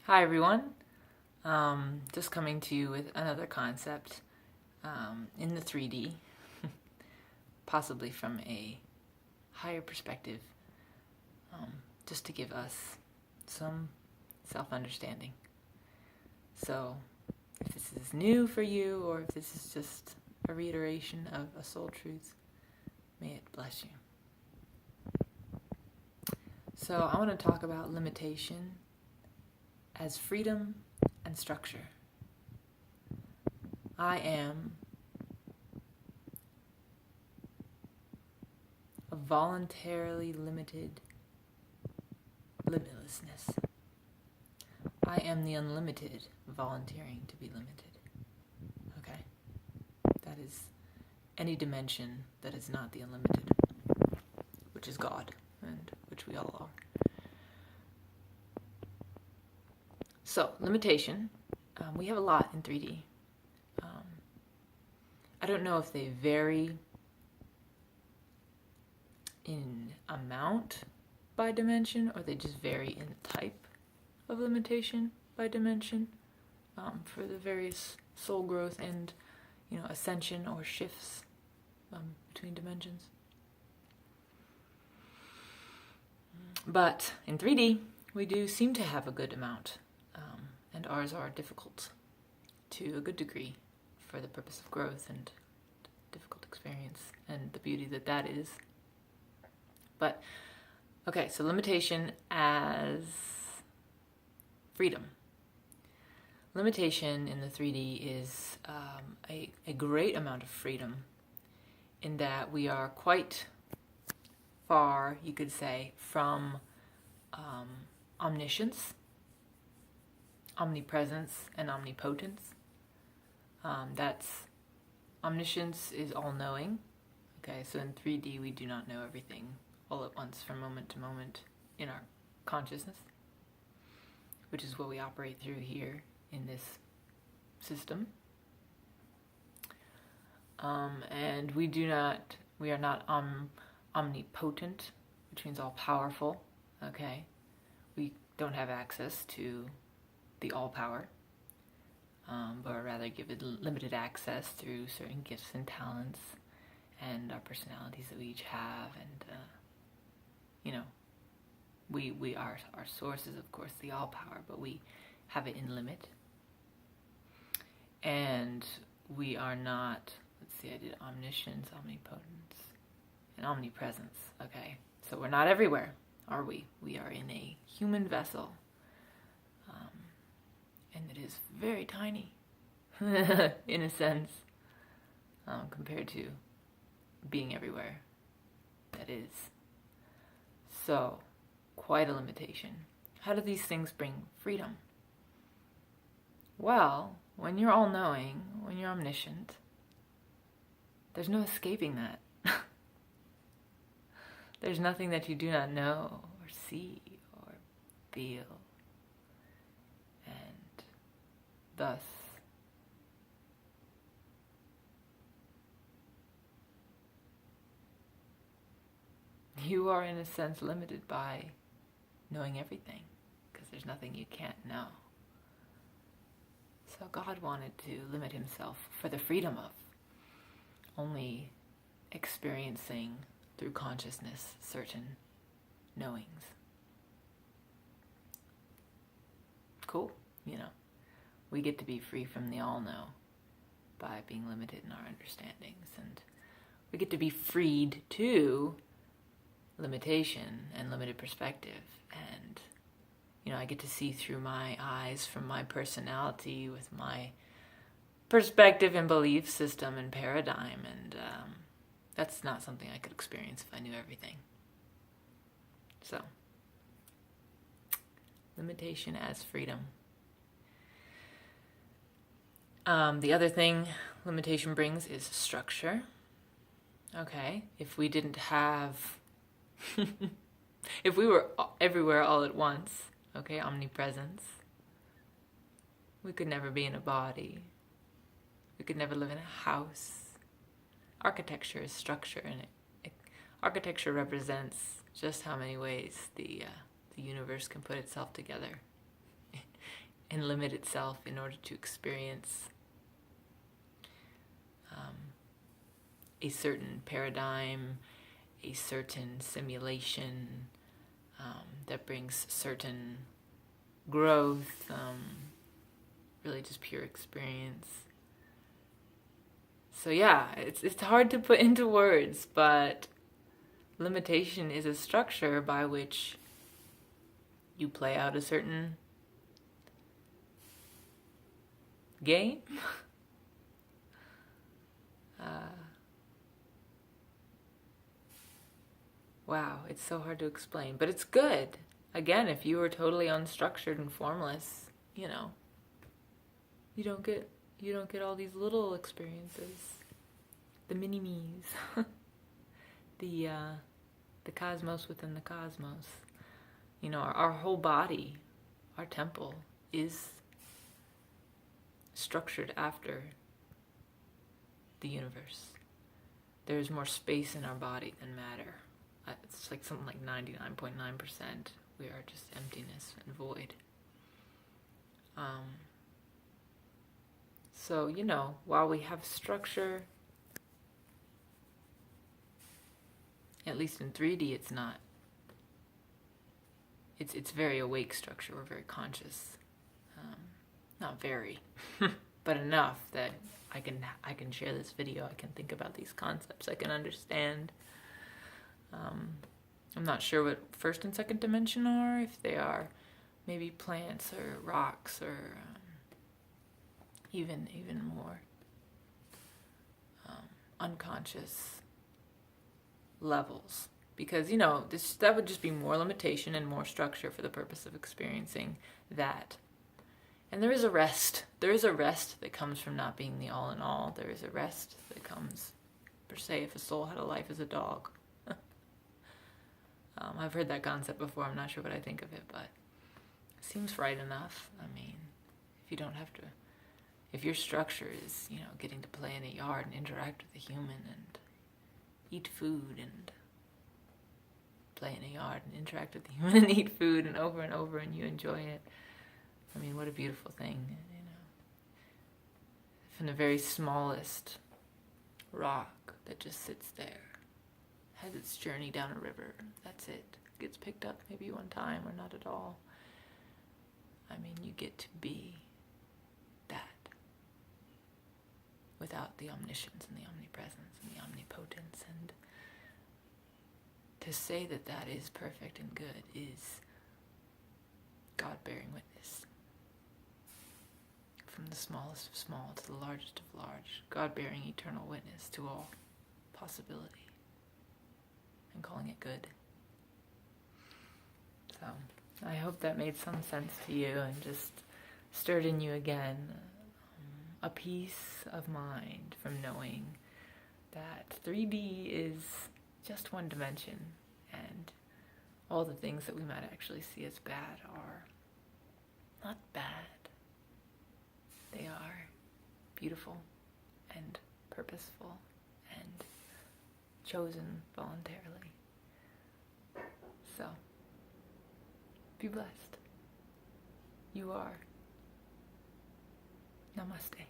Hi everyone. Just coming to you with another concept in the 3D, possibly from a higher perspective, just to give us some self-understanding. So, if this is new for you or if this is just a reiteration of a soul truth, may it bless you. So, I want to talk about limitation as freedom and structure. I am a voluntarily limited limitlessness. I am the unlimited volunteering to be limited. Okay? That is any dimension that is not the unlimited, which is God, and which we all are. So, limitation. We have a lot in 3D. I don't know if they vary in amount by dimension or they just vary in type of limitation by dimension for the various soul growth and ascension or shifts between dimensions. But in 3D, we do seem to have a good amount, and ours are difficult to a good degree for the purpose of growth and difficult experience and the beauty that is. But, okay, so limitation as freedom. Limitation in the 3D is a great amount of freedom in that we are quite far, you could say, from omniscience, omnipresence, and omnipotence. That's omniscience is all-knowing. Okay, so in 3D we do not know everything all at once from moment to moment in our consciousness, which is what we operate through here in this system. And we are not omnipotent, which means all-powerful. Okay, we don't have access to the all-power, but rather give it limited access through certain gifts and talents and our personalities that we each have, and we are our source is of course the all-power, but we have it in limit, and we are not. Let's see, I did omniscience, omnipotence, and omnipresence. Okay, so we're not everywhere, are we? We are in a human vessel, and it is very tiny, in a sense, compared to being everywhere. That is. So, quite a limitation. How do these things bring freedom? Well, when you're all-knowing, when you're omniscient, there's no escaping that. There's nothing that you do not know or see or feel. And thus, you are in a sense limited by knowing everything, because there's nothing you can't know. So God wanted to limit himself for the freedom of only experiencing through consciousness certain knowings. Cool, we get to be free from the all-know by being limited in our understandings, and we get to be freed to limitation and limited perspective, and I get to see through my eyes from my personality with my perspective and belief system and paradigm, and that's not something I could experience if I knew everything. So, limitation as freedom. The other thing limitation brings is structure. Okay, if we didn't have if we were everywhere all at once, okay, omnipresence, we could never be in a body. We could never live in a house. Architecture is structure, and architecture represents just how many ways the universe can put itself together and limit itself in order to experience a certain paradigm, a certain simulation that brings certain growth, really just pure experience. So yeah, it's hard to put into words, but limitation is a structure by which you play out a certain game. Wow, it's so hard to explain, but it's good. Again, if you were totally unstructured and formless, you know, you don't get all these little experiences, the mini-me's, the cosmos within the cosmos. You know, our whole body, our temple, is structured after the universe. There's more space in our body than matter. It's like something like 99.9%. We are just emptiness and void. So, you know, while we have structure, at least in 3D, it's not. It's very awake structure. We're very conscious. Not very, but enough that I can share this video. I can think about these concepts. I can understand. I'm not sure what first and second dimension are, if they are maybe plants or rocks or even more unconscious levels. Because, you know, that would just be more limitation and more structure for the purpose of experiencing that. And there is a rest. There is a rest that comes from not being the all in all. There is a rest that comes, per se, if a soul had a life as a dog. I've heard that concept before. I'm not sure what I think of it, but it seems right enough. I mean, if you don't have to, if your structure is, you know, getting to play in a yard and interact with a human and eat food and play in a yard and interact with the human and eat food and over and you enjoy it. I mean, what a beautiful thing, you know. From the very smallest rock that just sits there, has its journey down a river, that's it. Gets picked up maybe one time or not at all. I mean, you get to be that without the omniscience and the omnipresence and the omnipotence. And to say that that is perfect and good is God bearing witness. From the smallest of small to the largest of large, God bearing eternal witness to all possibility and calling it good. So I hope that made some sense to you and just stirred in you again a peace of mind from knowing that 3D is just one dimension and all the things that we might actually see as bad are not bad. They are beautiful and purposeful and chosen voluntarily. So, be blessed. You are. Namaste.